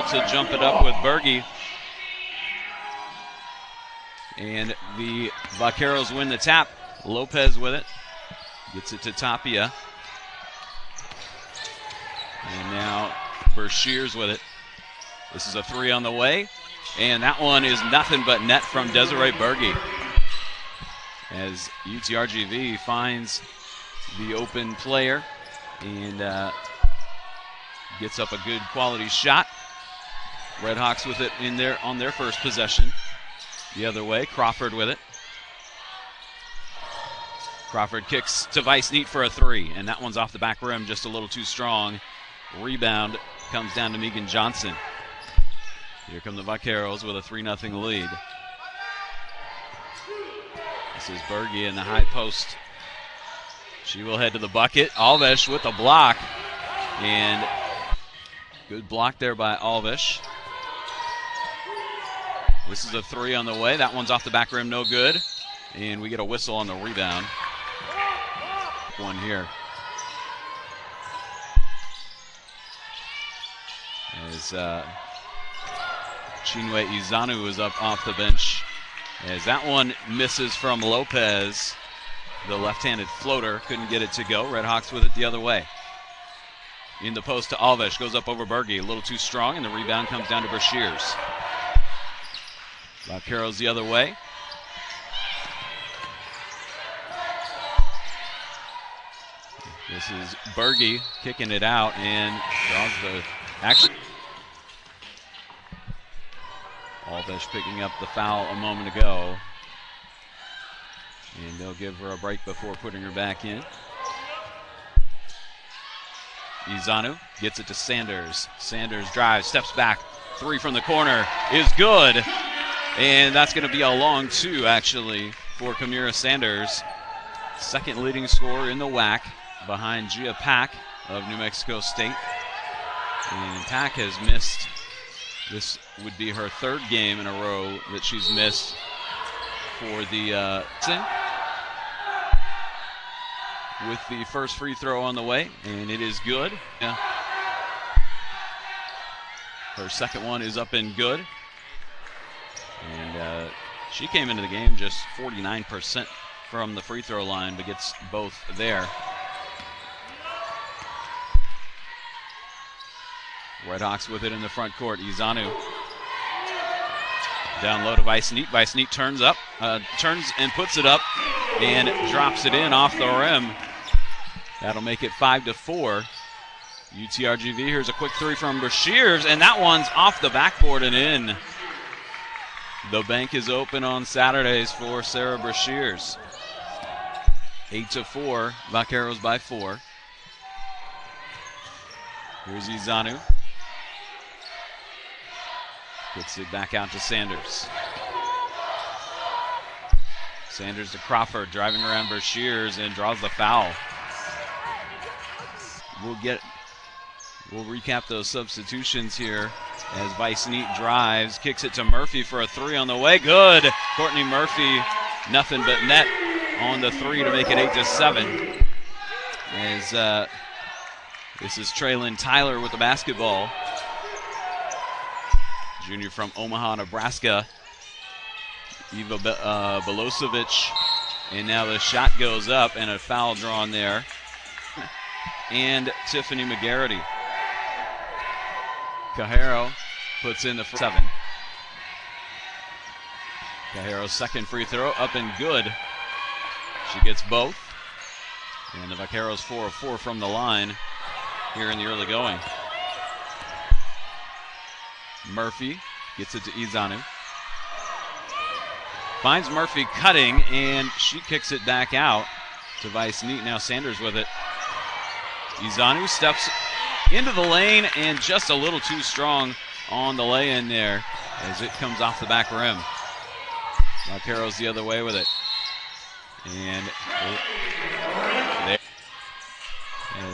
to jump it up with Berge. And the Vaqueros win the tap. Lopez with it. Gets it to Tapia. And now Bershears with it. This is a three on the way. And that one is nothing but net from Desiree Berge. As UTRGV finds the open player and gets up a good quality shot. Redhawks with it in there on their first possession. The other way, Crawford with it. Crawford kicks to Vice Neat for a three, and that one's off the back rim, just a little too strong. Rebound comes down to Megan Johnson. Here come the Vaqueros with a 3-0 lead. This is Berge in the high post. She will head to the bucket. Alves with a block, and good block there by Alves. This is a three on the way. That one's off the back rim, no good. And we get a whistle on the rebound. One here. As Chinwe Izanu is up off the bench. As that one misses from Lopez. The left-handed floater, couldn't get it to go. Redhawks with it the other way. In the post to Alves, goes up over Berge, a little too strong, and the rebound comes down to Bershears. Vaqueros the other way. This is Berge kicking it out and draws the action. Alves picking up the foul a moment ago. And they'll give her a break before putting her back in. Izanu gets it to Sanders. Sanders drives, steps back. Three from the corner is good. And that's going to be a long two, actually, for Kamira Sanders. Second leading scorer in the WAC behind Gia Pack of New Mexico State. And Pack has missed. This would be her third game in a row that she's missed for the with the first free throw on the way, and it is good. Yeah. Her second one is up and good. And she came into the game just 49% from the free throw line, but gets both there. Redhawks with it in the front court. Izanu down low to Vice Neat. Vice Neat turns and puts it up and drops it in off the rim. That'll make it 5-4. UTRGV, here's a quick three from Bershears, and that one's off the backboard and in. The bank is open on Saturdays for Sarah Bershears. 8-4, Vaqueros by 4. Here's Izanu. Gets it back out to Sanders. Sanders to Crawford, driving around Bershears and draws the foul. We'll recap those substitutions here as Vice Neat drives, kicks it to Murphy for a three on the way. Good. Courtney Murphy, nothing but net on the three to make it 8-7. As this is Traylon Tyler with the basketball. Junior from Omaha, Nebraska. Eva Belosevic. And now the shot goes up and a foul drawn there. And Tiffany McGarity. Cajero puts in the 7. Cajero's second free throw up and good. She gets both. And the Vaqueros 4 of 4 from the line here in the early going. Murphy gets it to Izanu. Finds Murphy cutting, and she kicks it back out to Vice Neat. Now Sanders with it. Izanu steps into the lane and just a little too strong on the lay-in there as it comes off the back rim. Vaqueros the other way with it. And there,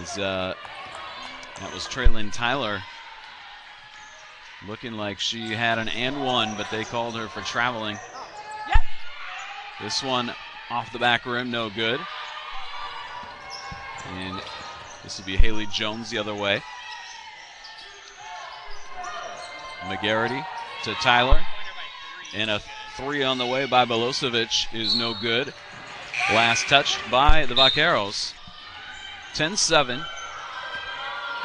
as that was Traylon Tyler looking like she had an and one, but they called her for traveling. Yep. This one off the back rim, no good. And this will be Haley Jones the other way. McGarity to Tyler. And a three on the way by Milosevic is no good. Last touch by the Vaqueros. 10-7.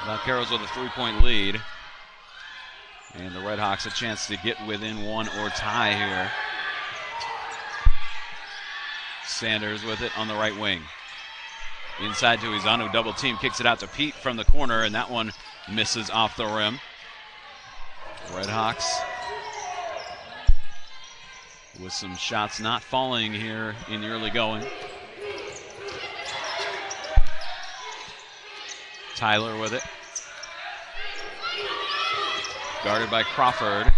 Vaqueros with a 3-point lead. And the Redhawks a chance to get within one or tie here. Sanders with it on the right wing. Inside to Izanu, double team, kicks it out to Pete from the corner, and that one misses off the rim. Redhawks with some shots not falling here in the early going. Tyler with it. Guarded by Crawford.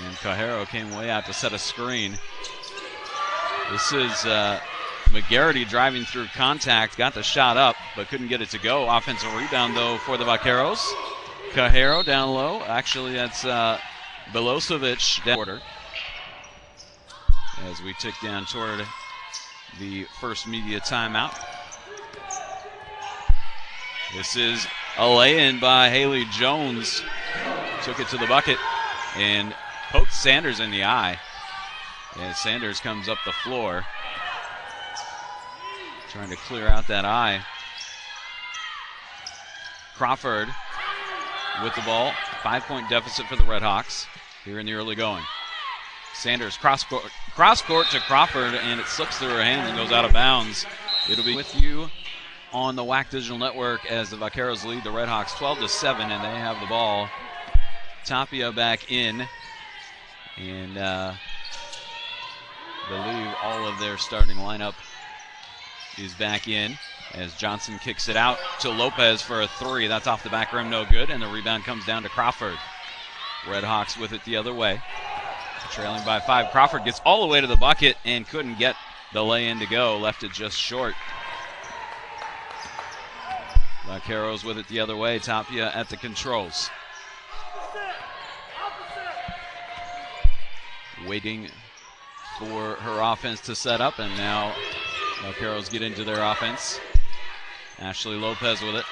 And Cajero came way out to set a screen. This is McGarity driving through contact, got the shot up, but couldn't get it to go. Offensive rebound, though, for the Vaqueros. Cajero down low. Actually, that's Milosevic down order. As we tick down toward the first media timeout. This is a lay-in by Haley Jones. Took it to the bucket and poked Sanders in the eye. As Sanders comes up the floor, trying to clear out that eye. Crawford with the ball. 5-point deficit for the Redhawks here in the early going. Sanders cross court to Crawford, and it slips through her hands and goes out of bounds. It'll be with you on the WAC Digital Network as the Vaqueros lead the Redhawks 12-7, and they have the ball. Tapia back in, and I believe all of their starting lineup is back in as Johnson kicks it out to Lopez for a three. That's off the back rim, no good, and the rebound comes down to Crawford. Redhawks with it the other way. Trailing by 5. Crawford gets all the way to the bucket and couldn't get the lay-in to go. Left it just short. Vaqueros with it the other way. Tapia at the controls. Waiting for her offense to set up, and now Vaqueros get into their offense. Ashley Lopez with it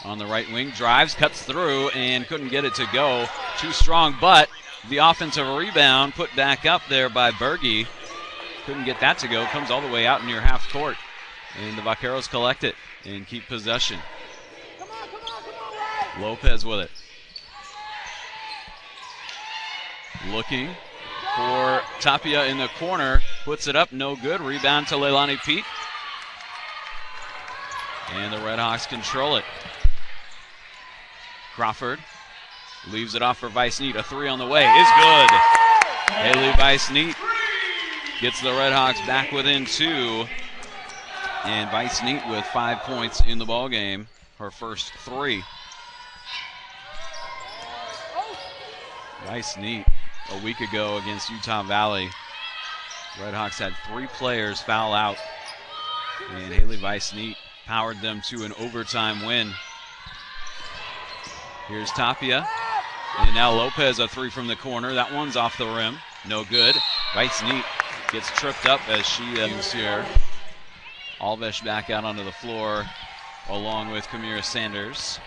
on the right wing. Drives, cuts through, and couldn't get it to go. Too strong, but the offensive rebound put back up there by Berge. Couldn't get that to go. Comes all the way out near half court. And the Vaqueros collect it and keep possession. Lopez with it. Looking for Tapia in the corner. Puts it up, no good. Rebound to Leilani Pete. And the Redhawks control it. Crawford leaves it off for Vice-Neat. A three on the way is good. Haley Vice-Neat gets the Redhawks back within 2. And Vice-Neat with 5 points in the ballgame. Her first 3. Vice-Neat a week ago against Utah Valley. Redhawks had 3 players foul out. And Haley Vice-Neat powered them to an overtime win. Here's Tapia. And now Lopez, a three from the corner. That one's off the rim. No good. Vice-Neat gets tripped up as she is here. Alves back out onto the floor along with Kamira Sanders.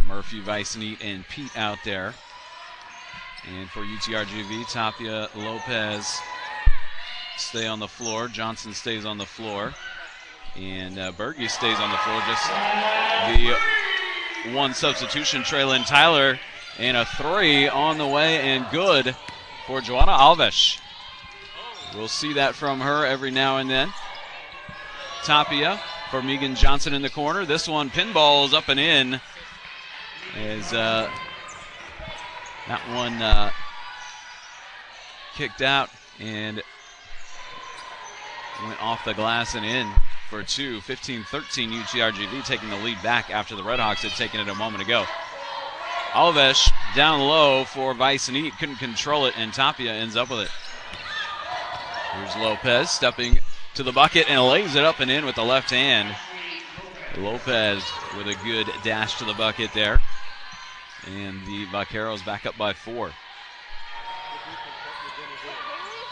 Murphy, Vice-Neat, and Pete out there. And for UTRGV, Tapia, Lopez stay on the floor. Johnson stays on the floor. And Berge stays on the floor. Just the one substitution. Traylon Tyler, and a three on the way and good for Joanna Alves. We'll see that from her every now and then. Tapia for Megan Johnson in the corner. This one pinballs up and in as that one kicked out and went off the glass and in for 2. 15-13 UTRGV taking the lead back after the Redhawks had taken it a moment ago. Alves down low for Vice-Neat, couldn't control it, and Tapia ends up with it. Here's Lopez stepping to the bucket and lays it up and in with the left hand. Lopez with a good dash to the bucket there. And the Vaqueros back up by 4.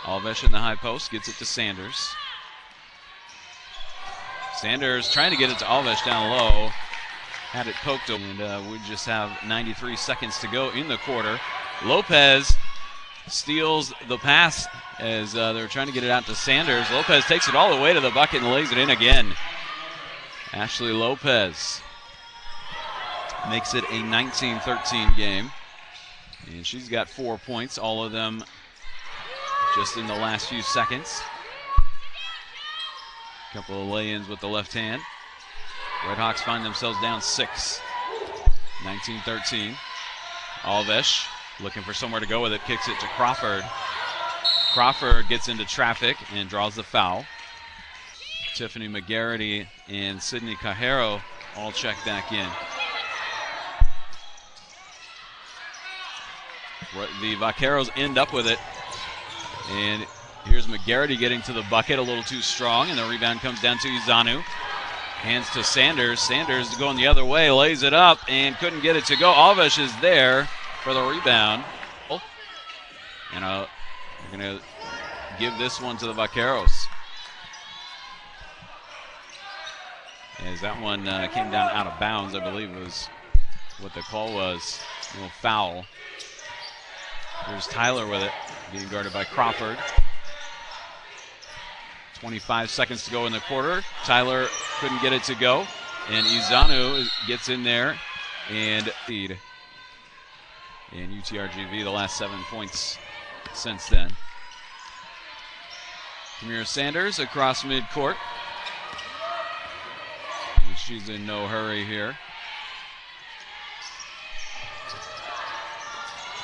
Alves in the high post, gets it to Sanders. Sanders trying to get it to Alves down low. had it poked, and we just have 93 seconds to go in the quarter. Lopez steals the pass as they're trying to get it out to Sanders. Lopez takes it all the way to the bucket and lays it in again. Ashley Lopez makes it a 19-13 game. And she's got 4 points, all of them just in the last few seconds. A couple of lay-ins with the left hand. Redhawks find themselves down 6. 19-13. Alves looking for somewhere to go with it, kicks it to Crawford. Crawford gets into traffic and draws the foul. Tiffany McGarity and Sydney Cajero all check back in. The Vaqueros end up with it. And here's McGarity getting to the bucket a little too strong, and the rebound comes down to Izanu. Hands to Sanders. Sanders going the other way, lays it up, and couldn't get it to go. Alves is there for the rebound. And we're going to give this one to the Vaqueros. As that one came down out of bounds, I believe was what the call was. A little foul. Here's Tyler with it, being guarded by Crawford. 25 seconds to go in the quarter. Tyler couldn't get it to go, and Izanu gets in there and lead. And UTRGV the last 7 points since then. Kamira Sanders across midcourt. She's in no hurry here.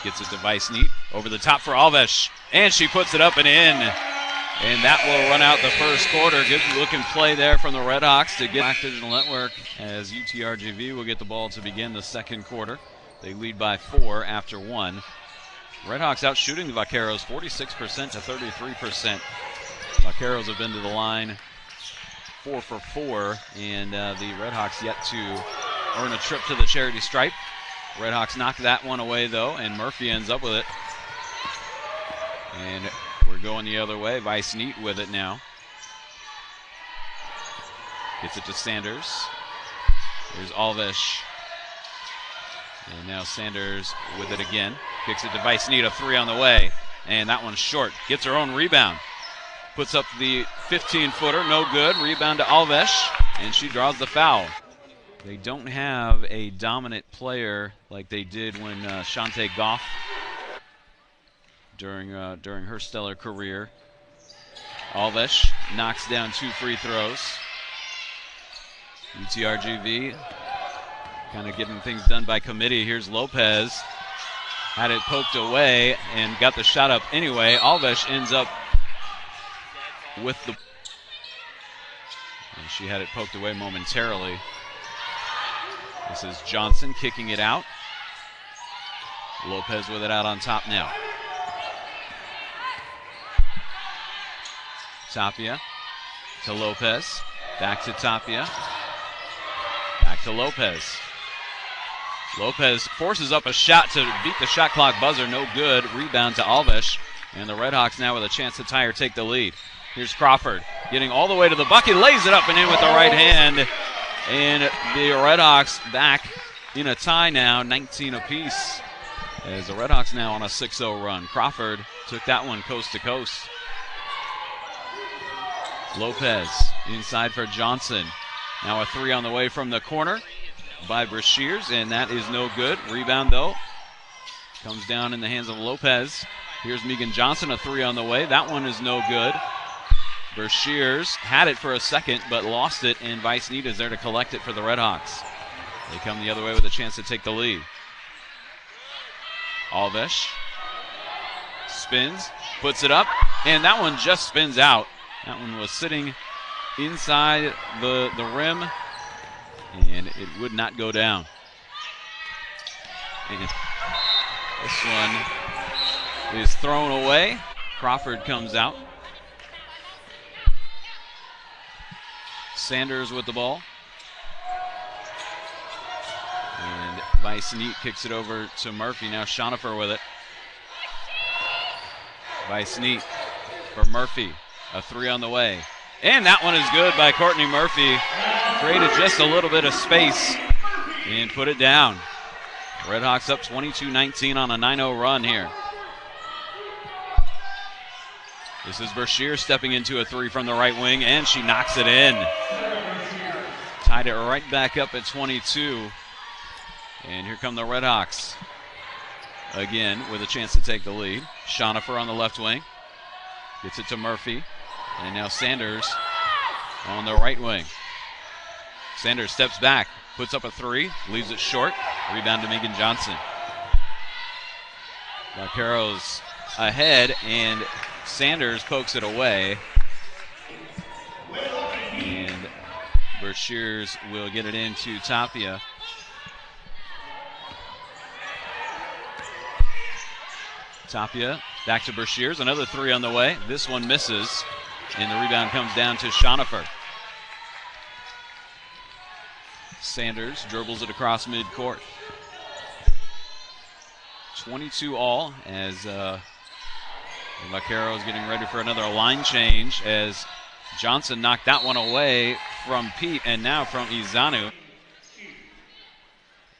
Gets it to Vice-Neat. Over the top for Alves. And she puts it up and in. And that will run out the first quarter. Good looking play there from the Redhawks to get Black Digital Network as UTRGV will get the ball to begin the second quarter. They lead by 4 after 1. Redhawks out shooting the Vaqueros 46% to 33%. Vaqueros have been to the line 4 for 4, and the Redhawks yet to earn a trip to the charity stripe. Redhawks knock that one away, though, and Murphy ends up with it. And we're going the other way. Vice-Neat with it now. Gets it to Sanders. Here's Alves. And now Sanders with it again. Kicks it to Vice-Neat, a 3 on the way. And that one's short. Gets her own rebound. Puts up the 15-footer, no good. Rebound to Alves, and she draws the foul. They don't have a dominant player like they did when Shante Goff during her stellar career. Alves knocks down 2 free throws. UTRGV kind of getting things done by committee. Here's Lopez. Had it poked away and got the shot up anyway. Alves ends up with the... And she had it poked away momentarily. This is Johnson kicking it out. Lopez with it out on top now. Tapia to Lopez. Back to Tapia. Back to Lopez. Lopez forces up a shot to beat the shot clock buzzer. No good. Rebound to Alves. And the Redhawks now with a chance to tie or take the lead. Here's Crawford getting all the way to the bucket. Lays it up and in with the right hand. And the Redhawks back in a tie now, 19 apiece. As the Redhawks now on a 6-0 run. Crawford took that one coast to coast. Lopez inside for Johnson. Now a 3 on the way from the corner by Brashears, and that is no good. Rebound, though, comes down in the hands of Lopez. Here's Megan Johnson, a 3 on the way. That one is no good. Brashears had it for a second, but lost it, and Vice-Neat is there to collect it for the Redhawks. They come the other way with a chance to take the lead. Alves spins, puts it up, and that one just spins out. That one was sitting inside the rim, and it would not go down. And this one is thrown away. Crawford comes out. Sanders with the ball. And Vice-Neat kicks it over to Murphy. Now Schonifer with it. Vice-Neat for Murphy. A 3 on the way. And that one is good by Courtney Murphy. Created just a little bit of space and put it down. Redhawks up 22-19 on a 9-0 run here. This is Brashear stepping into a three from the right wing, and she knocks it in. Tied it right back up at 22. And here come the Redhawks. Again, with a chance to take the lead. Schonifer on the left wing. Gets it to Murphy. And now Sanders on the right wing. Sanders steps back, puts up a three, leaves it short. Rebound to Megan Johnson. Vaqueros ahead, and Sanders pokes it away. And Brashears will get it into Tapia. Tapia back to Brashears. Another three on the way. This one misses, and the rebound comes down to Schonifer. Sanders dribbles it across midcourt. 22 all as Vaqueros getting ready for another line change as Johnson knocked that one away from Pete and now from Izanu.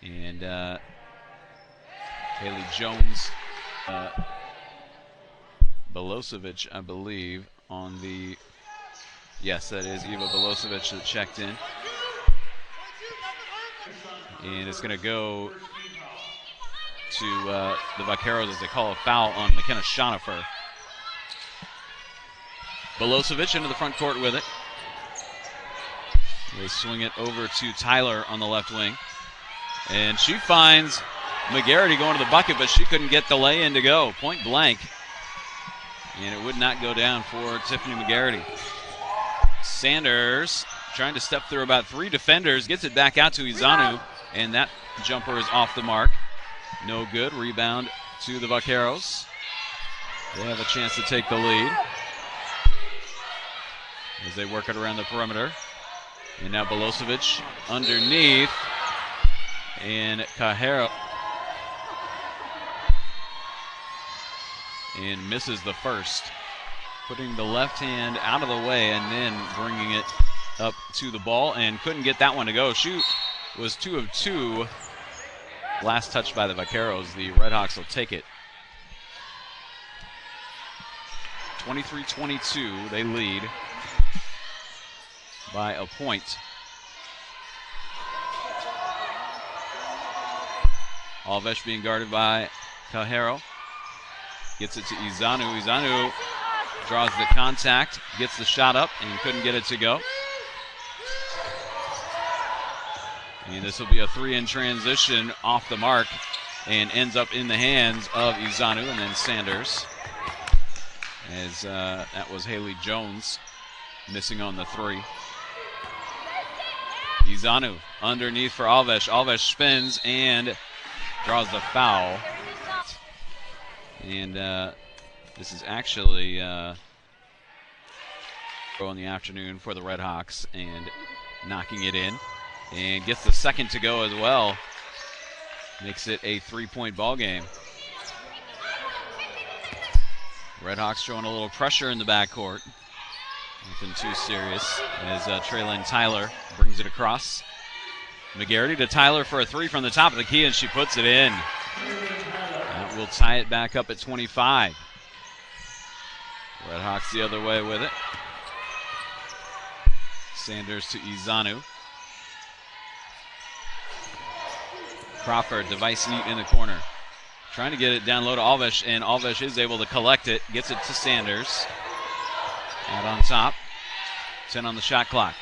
And Haley Jones, Belosevic, I believe, on the, yes, that is Eva Belosevic that checked in. And it's going to go to the Vaqueros as they call a foul on McKenna Schonifer. Belosevic into the front court with it. They swing it over to Tyler on the left wing. And she finds McGarity going to the bucket, but she couldn't get the lay-in to go. Point blank. And it would not go down for Tiffany McGarity. Sanders trying to step through about three defenders, gets it back out to Izanu, and that jumper is off the mark. No good. Rebound to the Vaqueros. They have a chance to take the lead as they work it around the perimeter. And now Belosevic underneath, and Cajero. And misses the first. Putting the left hand out of the way and then bringing it up to the ball, and couldn't get that one to go. Shoot was 2 of 2. Last touch by the Vaqueros. The Redhawks will take it. 23-22, they lead by a point. Alves being guarded by Cajero. Gets it to Izanu. Izanu draws the contact, gets the shot up, and couldn't get it to go. And this will be a three in transition off the mark and ends up in the hands of Izanu and then Sanders. As that was Haley Jones missing on the three. Izanu underneath for Alves. Alves spins and draws the foul. And this is actually in the afternoon for the Redhawks, and knocking it in. And gets the second to go as well. Makes it a 3-point ball game. Redhawks showing a little pressure in the backcourt. Nothing too serious as Traylon Tyler brings it across. McGarity to Tyler for a three from the top of the key, and she puts it in. That will tie it back up at 25. Redhawks the other way with it. Sanders to Izanu. Crawford, device neat in the corner. Trying to get it down low to Alves, and Alves is able to collect it. Gets it to Sanders. Out on top. 10 on the shot clock.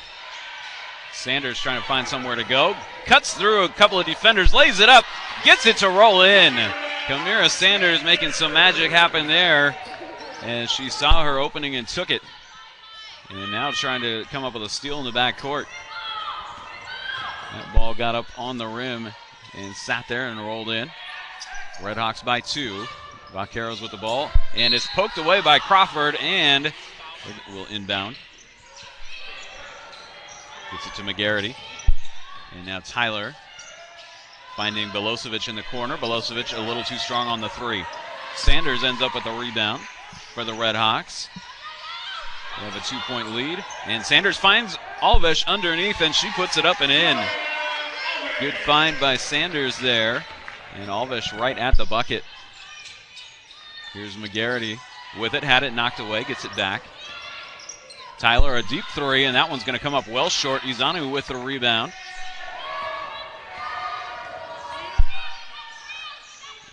Sanders trying to find somewhere to go. Cuts through a couple of defenders, lays it up, gets it to roll in. Kamira Sanders making some magic happen there. And she saw her opening and took it. And now trying to come up with a steal in the backcourt. That ball got up on the rim and sat there and rolled in. Redhawks by 2. Vaqueros with the ball. And it's poked away by Crawford, and it will inbound. Gets it to McGarity. And now Tyler finding Belosevic in the corner. Belosevic a little too strong on the three. Sanders ends up with the rebound for the Redhawks. They have a 2-point lead. And Sanders finds Alves underneath, and she puts it up and in. Good find by Sanders there. And Alvish right at the bucket. Here's McGarity with it, had it knocked away, gets it back. Tyler, a deep three, and that one's going to come up well short. Izanu with the rebound.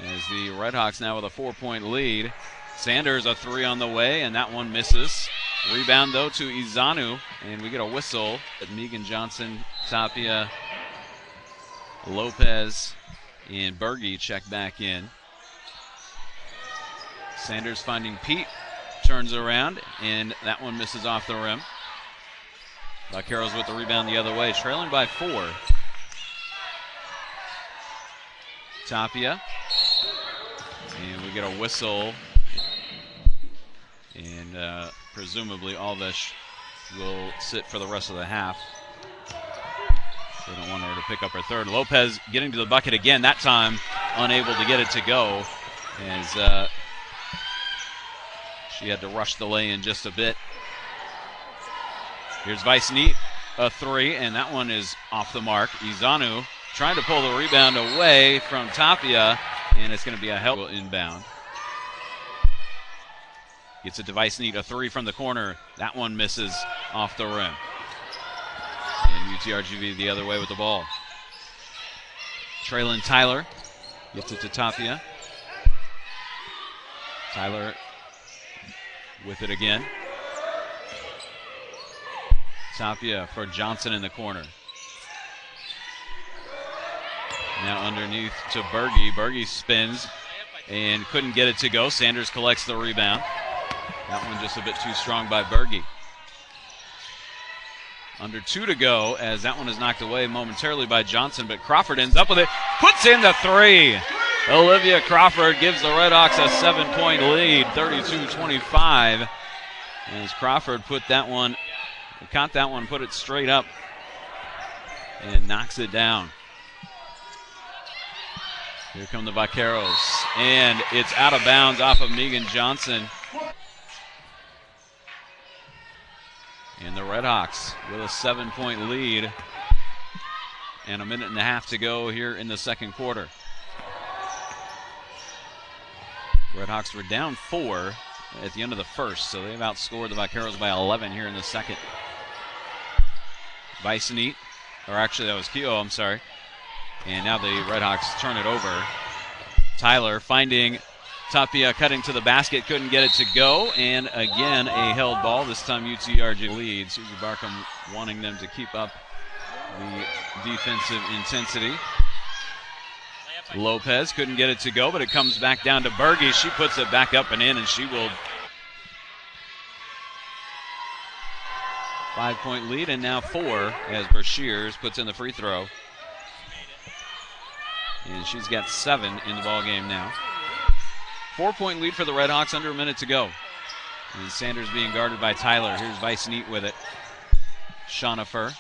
As the Redhawks now with a 4-point lead. Sanders a three on the way, and that one misses. Rebound, though, to Izanu, and we get a whistle. Megan Johnson, Tapia, Lopez, and Berge check back in. Sanders finding Pete, turns around, and that one misses off the rim. Vaqueros with the rebound the other way, trailing by 4. Tapia, and we get a whistle, and presumably Alvish will sit for the rest of the half. They don't want her to pick up her third. Lopez getting to the bucket again, that time unable to get it to go, as she had to rush the lay-in just a bit. Here's Vice-Neat, a three, and that one is off the mark. Izanu trying to pull the rebound away from Tapia, and it's going to be a helpful inbound. Gets it to Vice-Neat, a three from the corner. That one misses off the rim. And UTRGV the other way with the ball. Traylon Tyler gets it to Tapia. Tyler with it again. Tapia for Johnson in the corner. Now underneath to Berge. Berge spins and couldn't get it to go. Sanders collects the rebound. That one just a bit too strong by Berge. Under 2 to go, as that one is knocked away momentarily by Johnson, but Crawford ends up with it, puts in the three. Olivia Crawford gives the Redhawks a 7-point lead, 32-25. As Crawford put that one, caught that one, put it straight up, and knocks it down. Here come the Vaqueros, and it's out of bounds off of Megan Johnson. And the Redhawks with a 7-point lead and a minute and a half to go here in the second quarter. Redhawks were down 4 at the end of the first, so they've outscored the Vaqueros by 11 here in the second. Vice-Neat, or actually that was Keogh, I'm sorry. And now the Redhawks turn it over. Tyler finding Tapia, cutting to the basket, couldn't get it to go, and again a held ball. This time UTRG leads. Susie Barkham wanting them to keep up the defensive intensity. Lopez couldn't get it to go, but it comes back down to Berge. She puts it back up and in, and she will. 5-point lead, and now 4 as Brashears puts in the free throw. And she's got 7 in the ball game now. 4-point lead for the Redhawks, under a minute to go. And Sanders being guarded by Tyler. Here's Vice-Neat with it. Shonifer.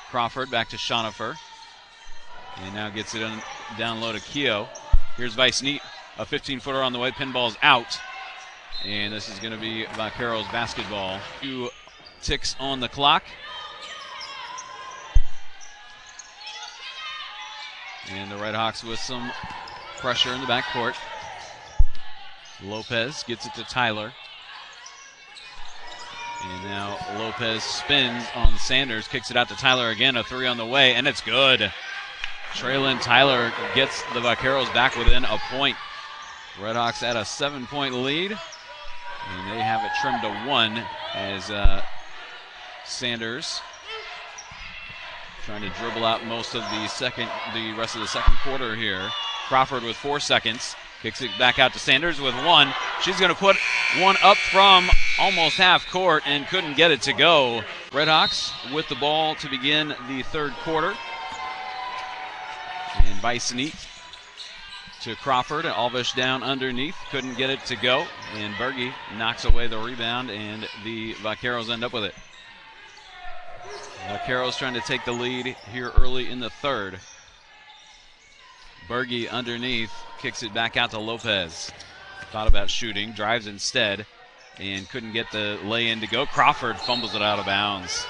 Crawford back to Shonifer. And now gets it down low to Keogh. Here's Vice-Neat, a 15-footer on the way. Pinball's out. And this is going to be Vaqueros basketball. 2 ticks on the clock. And the Redhawks with some pressure in the backcourt. Lopez gets it to Tyler. And now Lopez spins on Sanders, kicks it out to Tyler again, a three on the way, and it's good. Traylon Tyler gets the Vaqueros back within a point. Redhawks at a 7-point lead, and they have it trimmed to 1 as Sanders trying to dribble out most of the rest of the second quarter here. Crawford with 4 seconds. Kicks it back out to Sanders with 1. She's going to put one up from almost half court and couldn't get it to go. Redhawks with the ball to begin the third quarter. And Vice-Neat to Crawford. Alvish down underneath. Couldn't get it to go. And Berge knocks away the rebound, and the Vaqueros end up with it. Vaqueros trying to take the lead here early in the third. Berge underneath, kicks it back out to Lopez. Thought about shooting, drives instead, and couldn't get the lay-in to go. Crawford fumbles it out of bounds.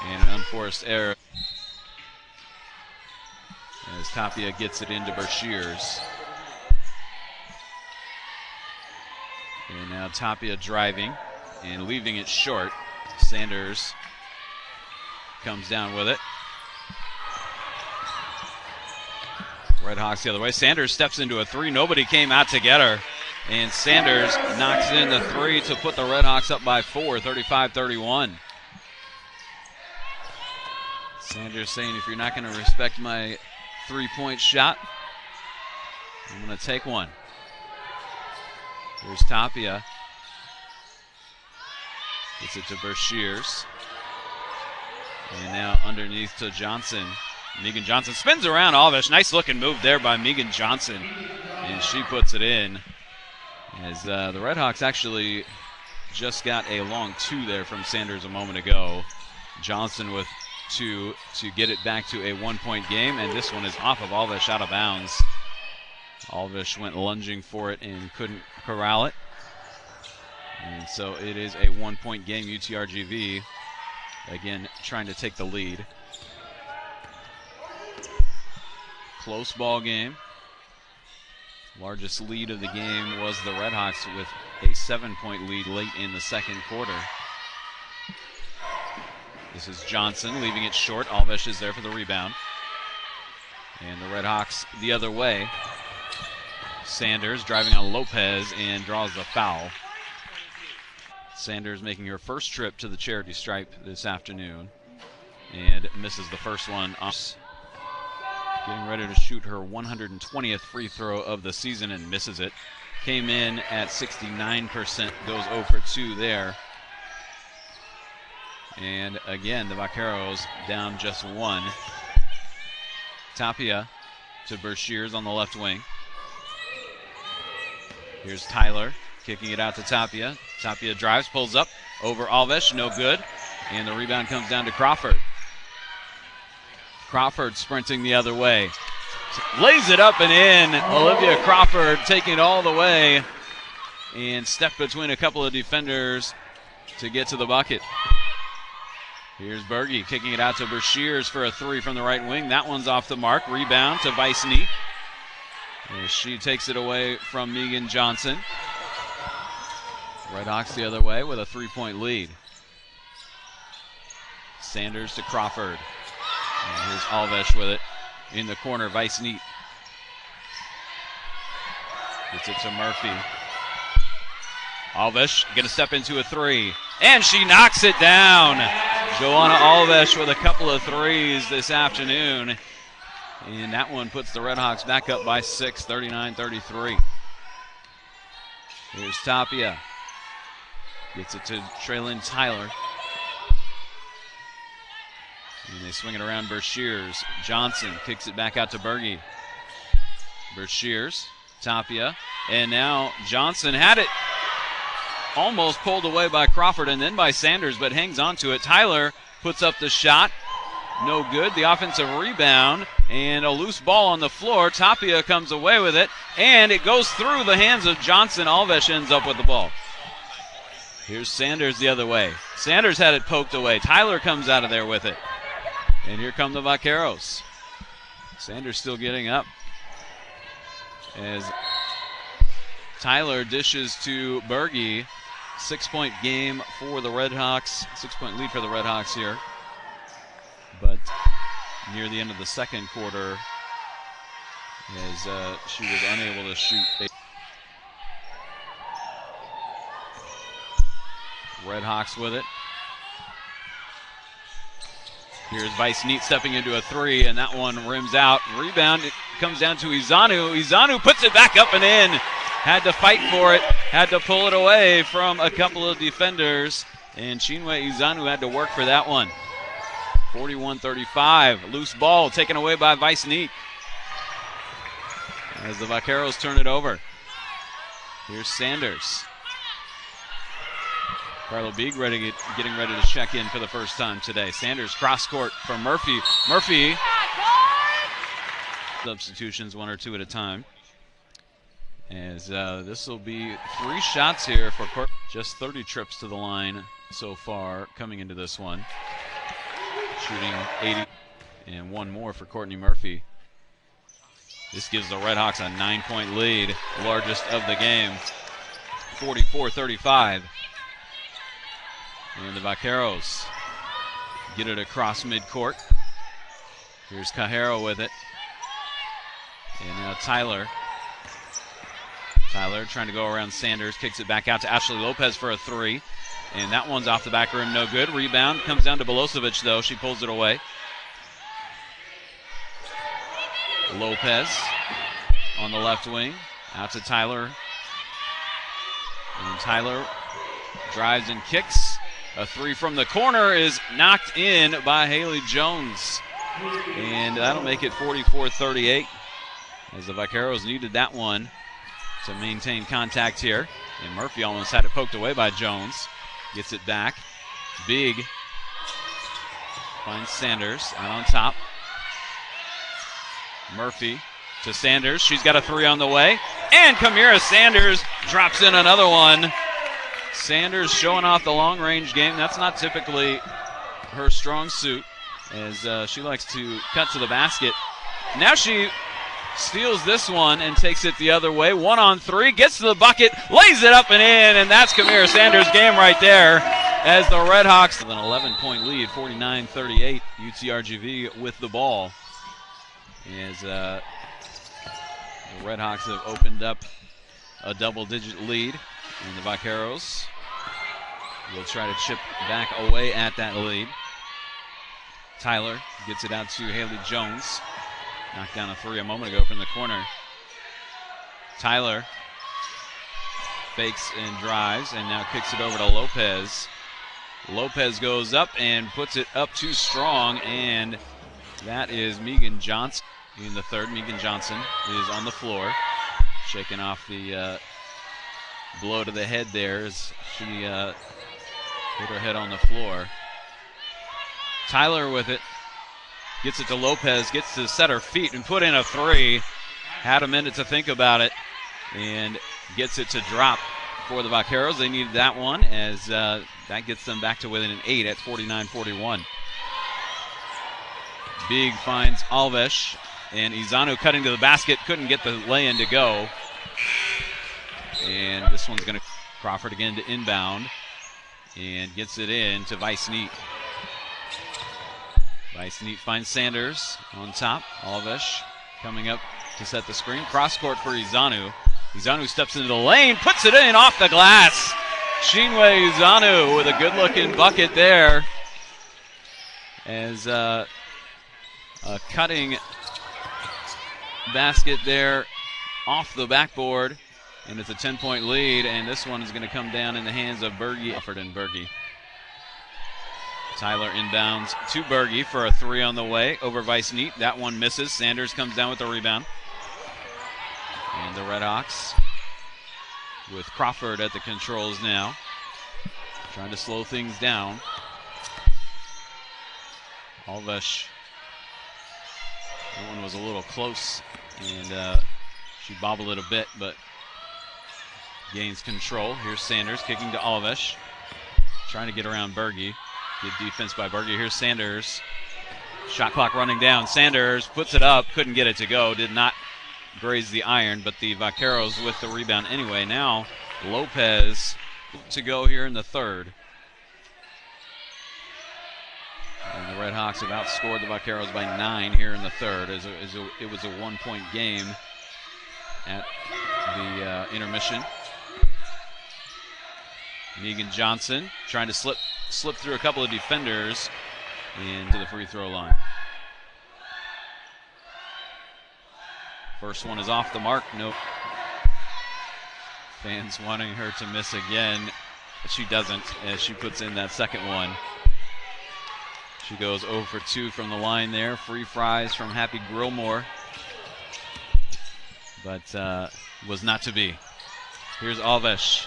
And an unforced error. as Tapia gets it into Bershears. And now Tapia driving and leaving it short. Sanders comes down with it. Redhawks the other way. Sanders steps into a three. Nobody came out to get her. And Sanders knocks in the three to put the Redhawks up by 4, 35-31. Sanders saying, if you're not going to respect my three-point shot, I'm going to take one. Here's Tapia. Gets it to Bershears. And now underneath to Johnson. Megan Johnson spins around Alvish. Nice looking move there by Megan Johnson. And she puts it in. As the Redhawks actually just got a long two there from Sanders a moment ago. Johnson with two to get it back to a 1-point game. And this one is off of Alvish, out of bounds. Alvish went lunging for it and couldn't corral it. And so it is a 1-point game. UTRGV again trying to take the lead. Close ball game. Largest lead of the game was the Redhawks with a 7-point lead late in the second quarter. This is Johnson leaving it short. Alvish is there for the rebound. And the Redhawks the other way. Sanders driving on Lopez and draws the foul. Sanders making her first trip to the charity stripe this afternoon and misses the first one. Getting ready to shoot her 120th free throw of the season and misses it. Came in at 69%, goes 0 for 2 there. And again, the Vaqueros down just one. Tapia to Bershears on the left wing. Here's Tyler kicking it out to Tapia. Tapia drives, pulls up over Alvish, no good. And the rebound comes down to Crawford. Crawford sprinting the other way. Lays it up and in. Olivia Crawford taking it all the way and stepped between a couple of defenders to get to the bucket. Here's Berge kicking it out to Bershears for a three from the right wing. That one's off the mark. Rebound to Weissney. As she takes it away from Megan Johnson. Redhawks the other way with a 3-point lead. Sanders to Crawford. And here's Alvish with it in the corner. Weissney gets it to Murphy. Alvish going to step into a three. And she knocks it down. Joanna Alvish with a couple of threes this afternoon. And that one puts the Redhawks back up by 6, 39-33. Here's Tapia. Gets it to Traylon Tyler. And they swing it around Bershears. Johnson kicks it back out to Berge. Bershears, Tapia, and now Johnson had it almost pulled away by Crawford and then by Sanders, but hangs on to it. Tyler puts up the shot. No good. The offensive rebound and a loose ball on the floor. Tapia comes away with it, and it goes through the hands of Johnson. Alvish ends up with the ball. Here's Sanders the other way. Sanders had it poked away. Tyler comes out of there with it. And here come the Vaqueros. Sanders still getting up as Tyler dishes to Berge. 6-point game for the Redhawks. 6-point lead for the Redhawks here. But near the end of the second quarter, as she was unable to shoot. Redhawks with it. Here's Weissney stepping into a three, and that one rims out. Rebound, it comes down to Izanu. Izanu puts it back up and in. Had to fight for it, had to pull it away from a couple of defenders, and Chinwe Izanu had to work for that one. 41-35, loose ball taken away by Weissney as the Vaqueros turn it over. Here's Sanders. Carlo Beeg getting ready to check in for the first time today. Sanders cross court for Murphy. Murphy. Substitutions, one or two at a time. As this will be 3 shots here for Court. Just 30 trips to the line so far coming into this one. Shooting 80. And one more for Courtney Murphy. This gives the Redhawks a 9-point lead, largest of the game, 44-35. And the Vaqueros get it across midcourt. Here's Cajero with it. And now Tyler. Tyler trying to go around Sanders, kicks it back out to Ashley Lopez for a three. And that one's off the back rim, no good. Rebound comes down to Belosevic, though. She pulls it away. Lopez on the left wing, out to Tyler. And Tyler drives and kicks. A three from the corner is knocked in by Haley Jones. And that'll make it 44-38, as the Vaqueros needed that one to maintain contact here. And Murphy almost had it poked away by Jones. Gets it back. Big finds Sanders out on top. Murphy to Sanders. She's got a three on the way. And Kamira Sanders drops in another one. Sanders showing off the long-range game. That's not typically her strong suit, as she likes to cut to the basket. Now she steals this one and takes it the other way. 1 on 3, gets to the bucket, lays it up and in, and that's Kamira Sanders' game right there, as the Redhawks with an 11-point lead, 49-38. UTRGV with the ball, as the Redhawks have opened up a double-digit lead, and the Vaqueros will try to chip back away at that lead. Tyler gets it out to Haley Jones. Knocked down a three a moment ago from the corner. Tyler fakes and drives and now kicks it over to Lopez. Lopez goes up and puts it up too strong, and that is Megan Johnson in the third. Megan Johnson is on the floor, shaking off the blow to the head there as she hit her head on the floor. Tyler with it. Gets it to Lopez, gets to set her feet and put in a three. Had a minute to think about it and gets it to drop for the Vaqueros. They needed that one, as that gets them back to within an 8 at 49-41. Big finds Alves, and Izanu cutting to the basket, couldn't get the lay-in to go. And this one's going to Crawford again to inbound and gets it in to Vice-Neat. Vice-Neat finds Sanders on top. Alves coming up to set the screen. Cross court for Izanu. Izanu steps into the lane, puts it in off the glass. Shinwe Izanu with a good-looking bucket there, as a cutting basket there off the backboard, and it's a 10-point lead, and this one is going to come down in the hands of Berge. Crawford and Berge. Tyler inbounds to Berge for a three on the way over Vice-Neat. That one misses. Sanders comes down with the rebound. And the Redhawks with Crawford at the controls now, trying to slow things down. Alves, that one was a little close, and she bobbled it a bit, but gains control. Here's Sanders kicking to Alves, trying to get around Berge. Good defense by Berge. Here's Sanders. Shot clock running down. Sanders puts it up. Couldn't get it to go. Did not graze the iron, but the Vaqueros with the rebound anyway. Now Lopez to go here in the third. And the Redhawks have outscored the Vaqueros by 9 here in the third. It was a 1-point game at the intermission. Megan Johnson trying to slip through a couple of defenders into the free throw line. First one is off the mark. Nope. Fans wanting her to miss again, but she doesn't, as she puts in that second one. She goes 0 for 2 from the line there. Free fries from Happy Grillmore, but was not to be. Here's Alves.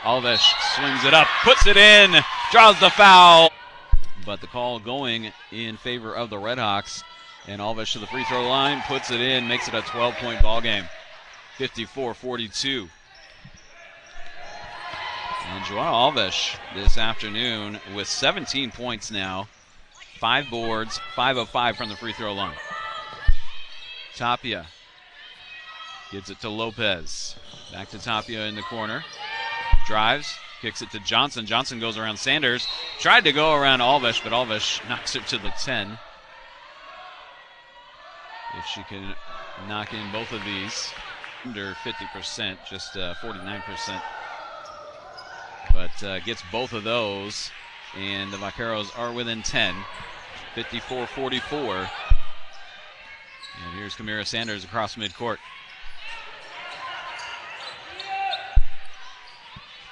Alves swings it up, puts it in, draws the foul. But the call going in favor of the Redhawks. And Alves to the free throw line, puts it in, makes it a 12-point ball game. 54-42. And Joanna Alves this afternoon with 17 points now. 5 boards, 5 of 5 from the free throw line. Tapia Gets it to Lopez. Back to Tapia in the corner. Drives. Kicks it to Johnson. Johnson goes around Sanders. Tried to go around Alves, but Alves knocks it to the 10. If she can knock in both of these. Under 50%, just 49%. But gets both of those. And the Vaqueros are within 10. 54-44. And here's Kamira Sanders across midcourt.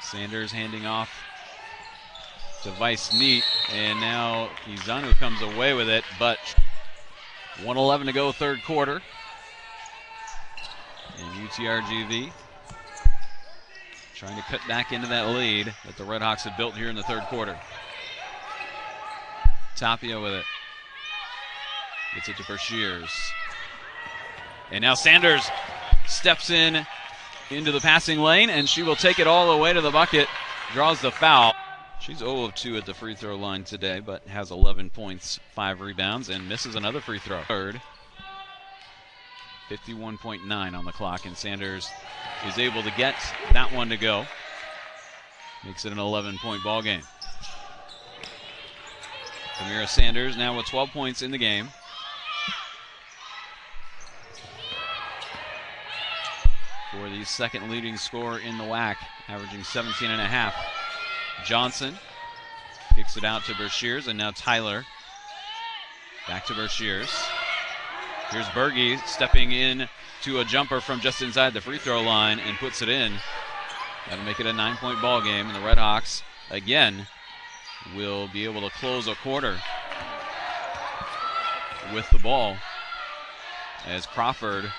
Sanders handing off to Vice Neat, and now Izanu comes away with it, but 1:11 to go, third quarter. And UTRGV trying to cut back into that lead that the Redhawks have built here in the third quarter. Tapia with it. Gets it to Bershears. And now Sanders steps in into the passing lane, and she will take it all the way to the bucket. Draws the foul. She's 0 of 2 at the free throw line today, but has 11 points, 5 rebounds, and misses another free throw. Third. 51.9 on the clock, and Sanders is able to get that one to go. Makes it an 11-point ball game. Kamira Sanders now with 12 points in the game. For the second leading scorer in the WAC, averaging 17.5. Johnson kicks it out to Bershears, and now Tyler. Back to Bershears. Here's Berge stepping in to a jumper from just inside the free throw line and puts it in. That'll make it a 9-point ball game, and the Redhawks, again, will be able to close a quarter with the ball as Crawford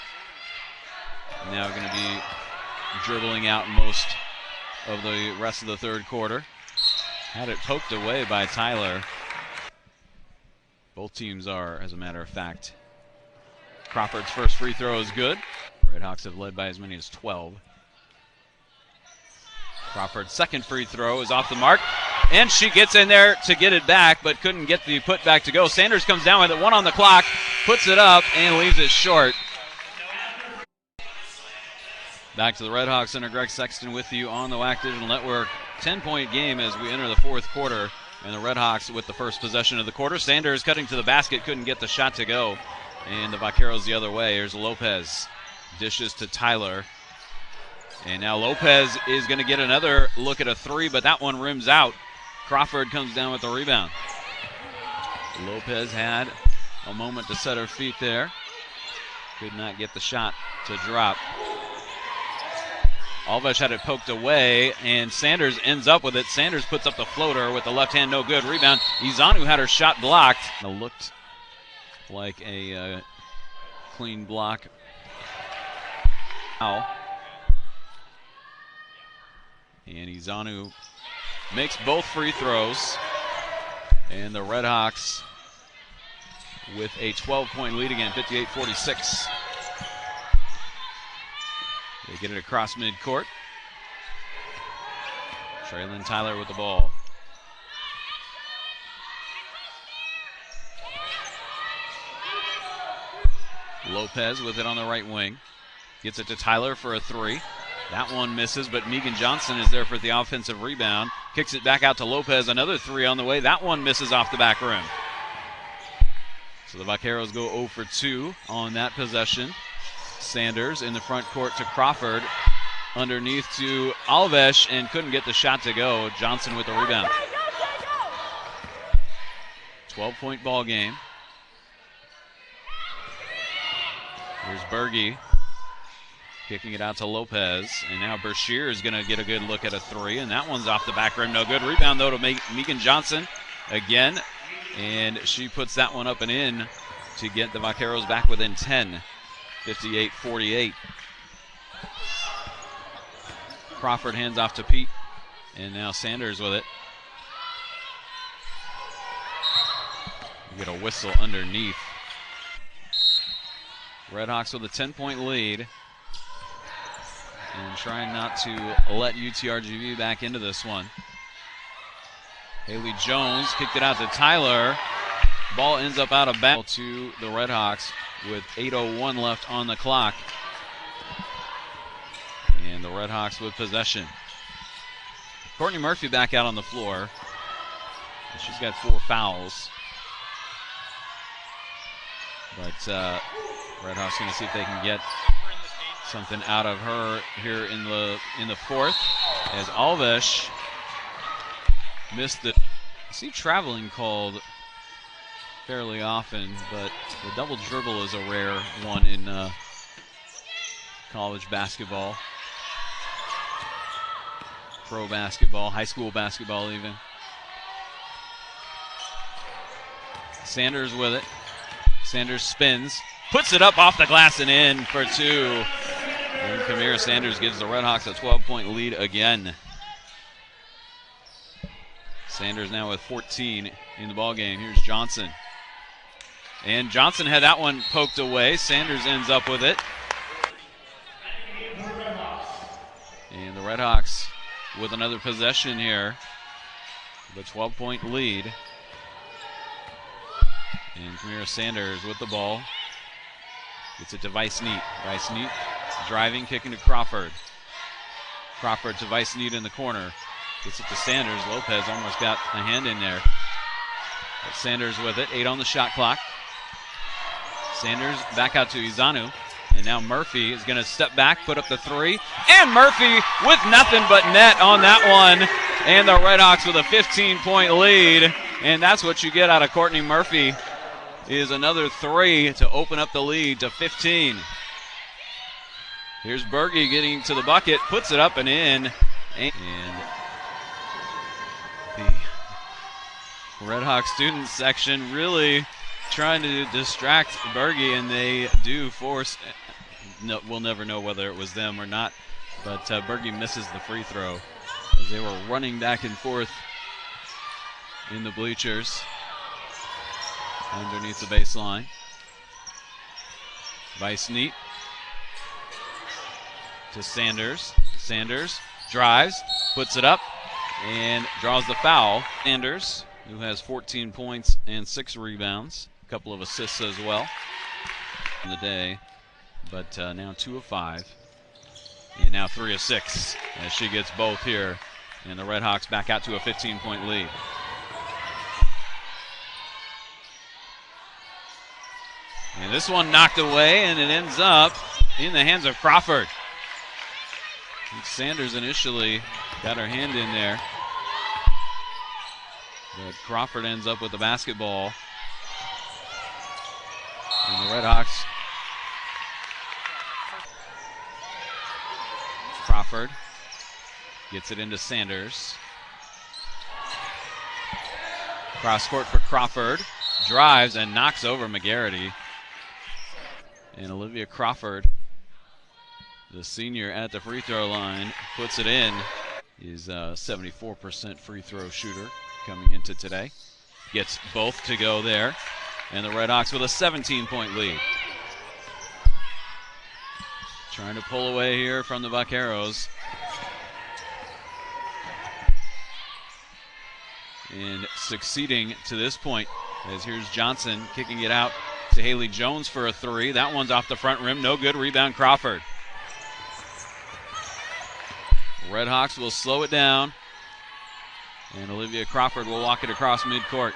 now going to be dribbling out most of the rest of the third quarter. Had it poked away by Tyler. Both teams are, as a matter of fact. Crawford's first free throw is good. Redhawks have led by as many as 12. Crawford's second free throw is off the mark, and she gets in there to get it back, but couldn't get the putback to go. Sanders comes down with it, 1 on the clock, puts it up, and leaves it short. Back to the Redhawks Center. Greg Sexton with you on the WAC Digital Network. 10-point game as we enter the fourth quarter, and the Redhawks with the first possession of the quarter. Sanders cutting to the basket, couldn't get the shot to go, and the Vaqueros the other way. Here's Lopez. Dishes to Tyler. And now Lopez is going to get another look at a three, but that one rims out. Crawford comes down with the rebound. Lopez had a moment to set her feet there. Could not get the shot to drop. Alves had it poked away, and Sanders ends up with it. Sanders puts up the floater with the left hand, no good. Rebound. Izanu had her shot blocked. It looked like a clean block. Now, and Izanu makes both free throws, and the Redhawks with a 12-point lead again, 58-46. They get it across midcourt. Traylon Tyler with the ball. Lopez with it on the right wing. Gets it to Tyler for a three. That one misses, but Megan Johnson is there for the offensive rebound. Kicks it back out to Lopez. Another three on the way. That one misses off the back rim. So the Vaqueros go 0 for 2 on that possession. Sanders in the front court to Crawford. Underneath to Alves, and couldn't get the shot to go. Johnson with the rebound. 12-point ball game. Here's Berge kicking it out to Lopez, and now Bershears is going to get a good look at a three, and that one's off the back rim. No good. Rebound, though, to Megan Johnson again, and she puts that one up and in to get the Vaqueros back within 10, 58-48. Crawford hands off to Pete, and now Sanders with it. We get a whistle underneath. Redhawks with a 10-point lead, and trying not to let UTRGV back into this one. Haley Jones kicked it out to Tyler. Ball ends up out of bounds to the Redhawks with 8:01 left on the clock. And the Redhawks with possession. Courtney Murphy back out on the floor. She's got 4 fouls. But Redhawks going to see if they can get something out of her here in the fourth. As Alves missed the. I see traveling called fairly often, but the double dribble is a rare one in college basketball, pro basketball, high school basketball even. Sanders with it. Sanders spins, puts it up off the glass and in for 2. And Kamira Sanders gives the Redhawks a 12-point lead again. Sanders now with 14 in the ballgame. Here's Johnson. And Johnson had that one poked away. Sanders ends up with it. And the Redhawks with another possession here. The 12-point lead. And Kamira Sanders with the ball. Gets it to Vice Neat. Vice Neat driving, kicking to Crawford. Crawford to Vice Neat in the corner. Gets it to Sanders. Lopez almost got a hand in there. But Sanders with it. 8 on the shot clock. Sanders back out to Izanu. And now Murphy is going to step back, put up the 3. And Murphy with nothing but net on that one. And the Redhawks with a 15-point lead. And that's what you get out of Courtney Murphy, is another 3 to open up the lead to 15. Here's Berge getting to the bucket, puts it up and in. And the Redhawk student section really trying to distract Berge, and they do force. No, we'll never know whether it was them or not, but Berge misses the free throw as they were running back and forth in the bleachers underneath the baseline. Vice Neat to Sanders. Sanders drives, puts it up, and draws the foul. Sanders, who has 14 points and 6 rebounds, a couple of assists as well in the day, but now 2 of 5, and now 3 of 6 as she gets both here, and the Redhawks back out to a 15-point lead. And this one knocked away, and it ends up in the hands of Crawford. Sanders initially got her hand in there, but Crawford ends up with the basketball. And the Redhawks. Crawford gets it into Sanders. Cross court for Crawford. Drives and knocks over McGarity. And Olivia Crawford, the senior at the free throw line, puts it in. Is a 74% free throw shooter coming into today. Gets both to go there. And the Redhawks with a 17-point lead. Trying to pull away here from the Vaqueros. And succeeding to this point, as here's Johnson kicking it out to Haley Jones for a 3. That one's off the front rim. No good. Rebound Crawford. Redhawks will slow it down. And Olivia Crawford will walk it across midcourt.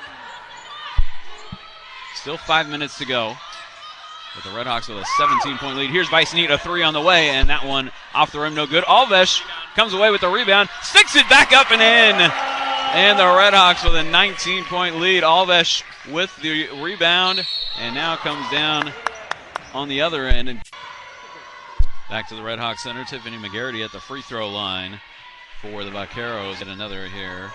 Still 5 minutes to go. But the Redhawks with a 17-point lead. Here's Vice Neat, a 3 on the way, and that one off the rim, no good. Alves comes away with the rebound, sticks it back up and in. And the Redhawks with a 19-point lead. Alves with the rebound, and now comes down on the other end. And back to the Redhawks center, Tiffany McGarity at the free throw line for the Vaqueros. And another here.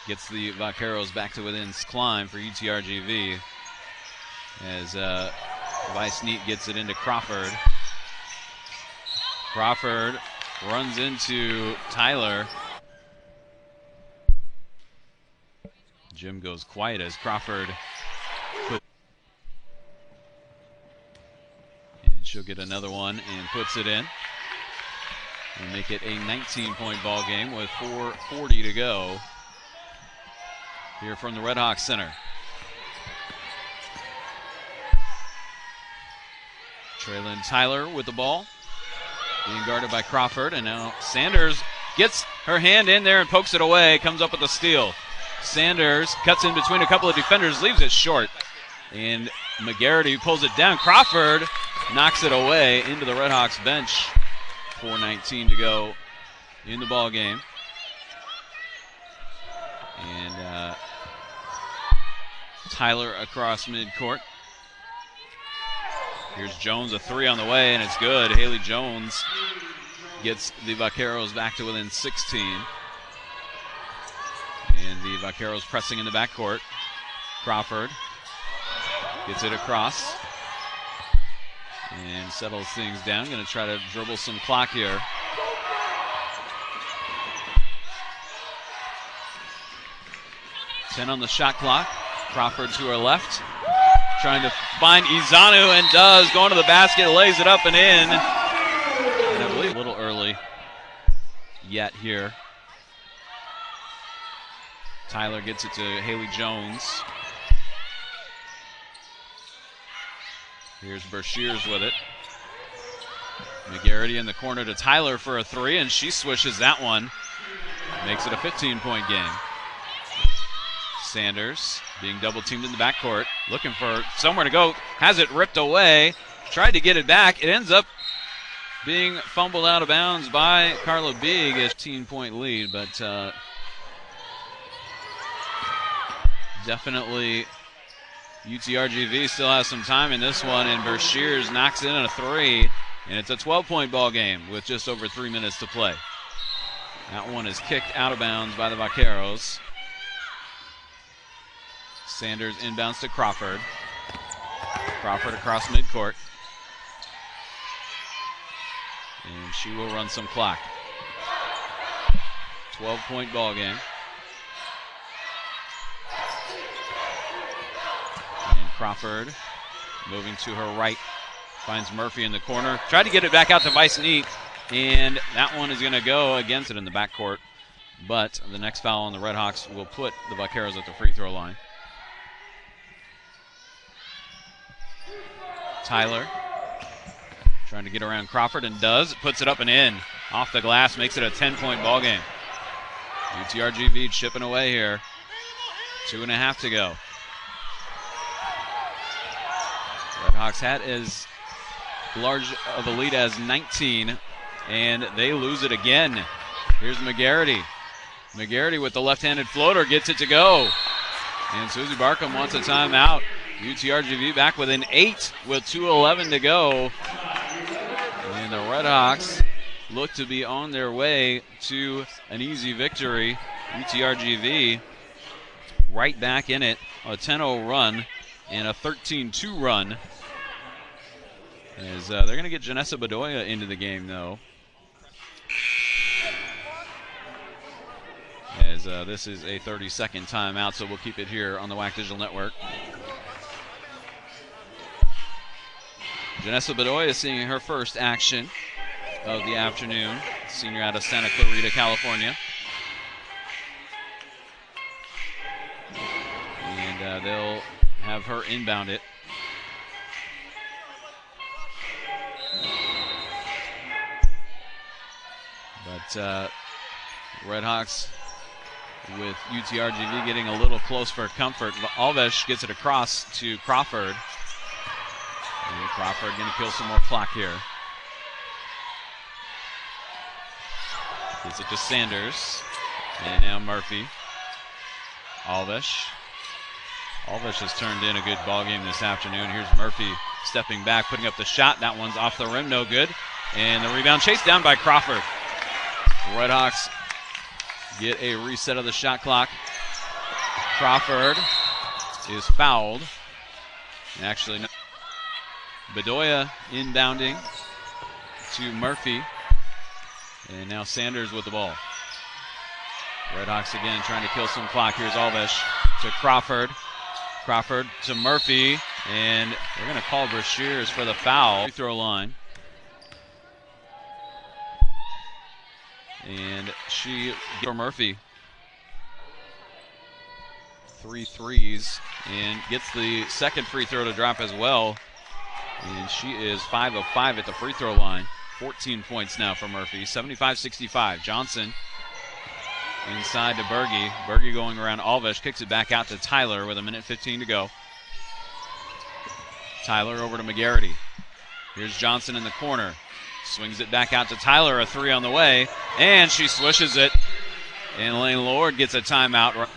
Gets the Vaqueros back to within climb for UTRGV as Vice Neat gets it into Crawford. Crawford runs into Tyler. Jim goes quiet as Crawford and she'll get another one and puts it in and make it a 19-point ball game with 4:40 to go here from the Redhawks center. Traylon Tyler with the ball, being guarded by Crawford, and now Sanders gets her hand in there and pokes it away, comes up with a steal. Sanders cuts in between a couple of defenders, leaves it short, and McGarity pulls it down. Crawford knocks it away into the Redhawks bench. 4:19 to go in the ball game. And Tyler across midcourt. Here's Jones, a three on the way, and it's good. Haley Jones gets the Vaqueros back to within 16. And the Vaqueros pressing in the backcourt. Crawford gets it across and settles things down. Going to try to dribble some clock here. Ten on the shot clock. Crawford to her left, trying to find Izanu, and does. Going to the basket, lays it up and in. And I believe a little early yet here. Tyler gets it to Haley Jones. Here's Bershears with it. McGarity in the corner to Tyler for a three, and she swishes that one. Makes it a 15-point game. Sanders being double teamed in the backcourt, looking for somewhere to go, has it ripped away, tried to get it back. It ends up being fumbled out of bounds by Carla Beeg. A 15-point lead, but definitely UTRGV still has some time in this one, and Bershears knocks in a three, and it's a 12-point ball game with just over 3 minutes to play. That one is kicked out of bounds by the Vaqueros. Sanders inbounds to Crawford. Crawford across midcourt. And she will run some clock. 12-point ball game. And Crawford moving to her right. Finds Murphy in the corner. Tried to get it back out to Vice Neat. And that one is going to go against it in the backcourt. But the next foul on the Redhawks will put the Vaqueros at the free throw line. Tyler trying to get around Crawford, and does. Puts it up and in. Off the glass, makes it a 10-point ball game. UTRGV chipping away here. 2.5 to go. Redhawks had as large of a lead as 19, and they lose it again. Here's McGarity. McGarity with the left-handed floater gets it to go. And Susie Barkham wants a timeout. UTRGV back within 8 with 2:11 to go. And the Redhawks look to be on their way to an easy victory. UTRGV right back in it. A 10-0 run and a 13-2 run. As they're going to get Janessa Bedoya into the game, though. As this is a 30-second timeout, so we'll keep it here on the WAC Digital Network. Janessa Bedoya is seeing her first action of the afternoon. Senior out of Santa Clarita, California. And they'll have her inbound it. But Redhawks with UTRGV getting a little close for comfort. Alves gets it across to Crawford. And Crawford going to kill some more clock here. Gives it to Sanders. And now Murphy. Alves. Alves has turned in a good ball game this afternoon. Here's Murphy stepping back, putting up the shot. That one's off the rim, no good. And the rebound chased down by Crawford. Redhawks get a reset of the shot clock. Crawford is fouled. Actually, no. Bedoya inbounding to Murphy. And now Sanders with the ball. Redhawks again trying to kill some clock. Here's Alves to Crawford. Crawford to Murphy. And they're going to call Bershears for the foul. Free throw line. And she for Murphy. 3 threes and gets the second free throw to drop as well. And she is 5 of 5 at the free throw line. 14 points now for Murphy. 75-65. Johnson inside to Berge. Berge going around Alves. Kicks it back out to Tyler with 1:15 to go. Tyler over to McGarity. Here's Johnson in the corner. Swings it back out to Tyler. A three on the way. And she swishes it. And Lane Lord gets a timeout.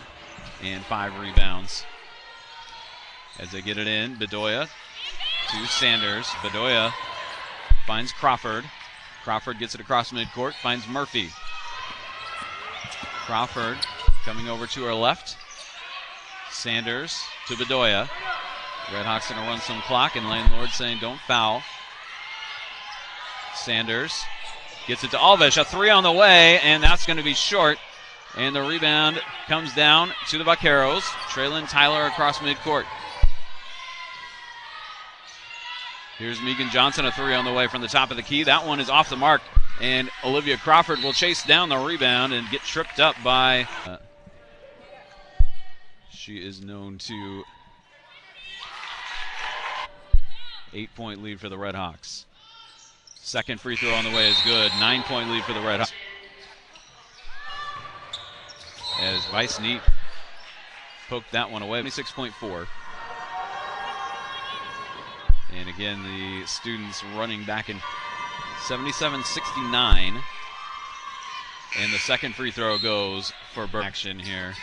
And 5 rebounds. As they get it in, Bedoya to Sanders. Bedoya finds Crawford. Crawford gets it across midcourt. Finds Murphy. Crawford coming over to her left. Sanders to Bedoya. Redhawks going to run some clock, and Lane Lord saying don't foul. Sanders gets it to Alves. A three on the way, and that's going to be short. And the rebound comes down to the Vaqueros. Traylon Tyler across midcourt. Here's Megan Johnson, a three on the way from the top of the key. That one is off the mark, and Olivia Crawford will chase down the rebound and get tripped up by... she is known to... 8-point lead for the Redhawks. Second free throw on the way is good. 9-point lead for the Redhawks. As Vice Neat poked that one away. 26.4. And again, the students running back in 77-69. And the second free throw goes for action here.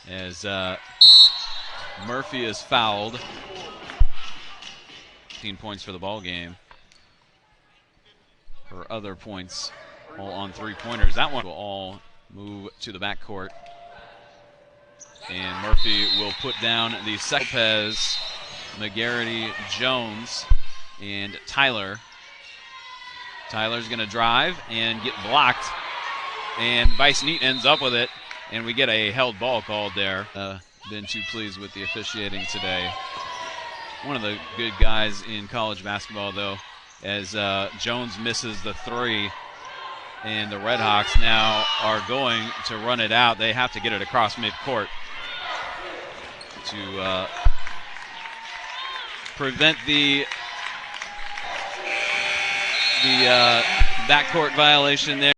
As Murphy is fouled. 15 points for the ball game. Her other points all on three-pointers. That one will all move to the backcourt. And Murphy will put down the second. Lopez, McGarity, Jones, and Tyler. Tyler's going to drive and get blocked. And Vice Neat ends up with it. And we get a held ball called there. Been too pleased with the officiating today. One of the good guys in college basketball, though, as Jones misses the three. And the Redhawks now are going to run it out. They have to get it across midcourt to prevent the backcourt violation there.